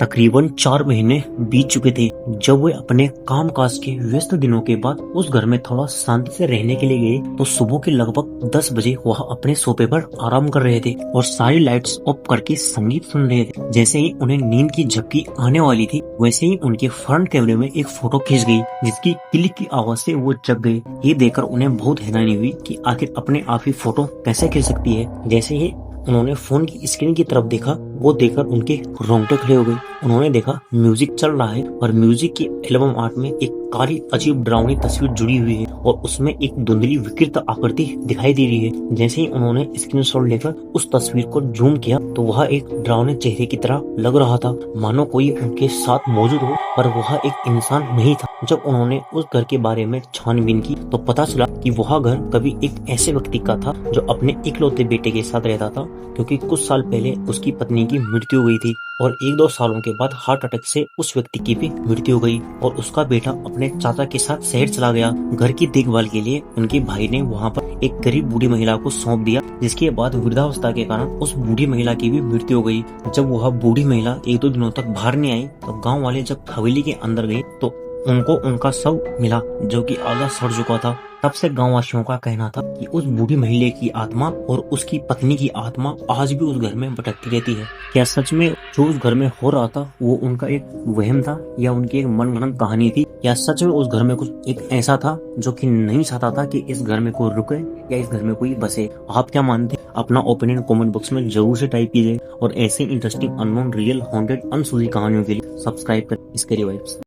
तकरीबन 4 महीने बीत चुके थे जब वे अपने कामकाज के व्यस्त दिनों के बाद उस घर में थोड़ा शांति से रहने के लिए गए तो सुबह के लगभग 10 बजे वह अपने सोफे पर आराम कर रहे थे और सारी लाइट्स ऑफ करके संगीत सुन रहे थे। जैसे ही उन्हें नींद की झपकी आने वाली थी वैसे ही उनके फ्रंट कैमरे में एक फोटो खींच गई जिसकी क्लिक की आवाज से वो जग गए। ये देखकर उन्हें बहुत हैरानी हुई कि आखिर अपने आप ही फोटो कैसे खींच सकती है। जैसे ही उन्होंने फोन की स्क्रीन की तरफ देखा वो देखकर उनके रोंगटे खड़े हो गए। उन्होंने देखा म्यूजिक चल रहा है और म्यूजिक की एल्बम आर्ट में एक काली अजीब डरावनी तस्वीर जुड़ी हुई है और उसमें एक धुंधली विकृत आकृति दिखाई दे रही है। जैसे ही उन्होंने स्क्रीनशॉट लेकर उस तस्वीर को जूम किया तो वह एक डरावने चेहरे की तरह लग रहा था, मानो कोई उनके साथ मौजूद हो, पर वह एक इंसान नहीं था। जब उन्होंने उस घर के बारे में छानबीन की तो पता चला कि वह घर कभी एक ऐसे व्यक्ति का था जो अपने इकलौते बेटे के साथ रहता था, क्योंकि कुछ साल पहले उसकी पत्नी की मृत्यु हुई थी और 1-2 सालों के बाद हार्ट अटैक से उस व्यक्ति की भी मृत्यु हो गई और उसका बेटा अपने चाचा के साथ शहर चला गया। घर की देखभाल के लिए उनके भाई ने वहाँ पर एक गरीब बूढ़ी महिला को सौंप दिया, जिसके बाद वृद्धावस्था के कारण उस बूढ़ी महिला की भी मृत्यु हो गई। जब वह बूढ़ी महिला 1-2 दिनों तक बाहर नहीं आई तो गाँव वाले जब हवेली के अंदर गए तो उनको उनका शव मिला जो कि आधा सड़ चुका था। तब से गाँव वासियों का कहना था कि उस बूढ़ी महिला की आत्मा और उसकी पत्नी की आत्मा आज भी उस घर में भटकती रहती है। क्या सच में जो उस घर में हो रहा था वो उनका एक वहम था या उनकी एक मनगढ़ंत कहानी थी, या सच में उस घर में कुछ एक ऐसा था जो कि नहीं चाहता था कि इस घर में कोई रुके या इस घर में कोई बसे। आप क्या मानते हैं? अपना ओपिनियन कमेंट बॉक्स में जरूर से टाइप कीजिए और ऐसे इंटरेस्टिंग अननोन रियल हॉन्टेड अनसुनी कहानियों के लिए सब्सक्राइब करें इसके वाइब्स।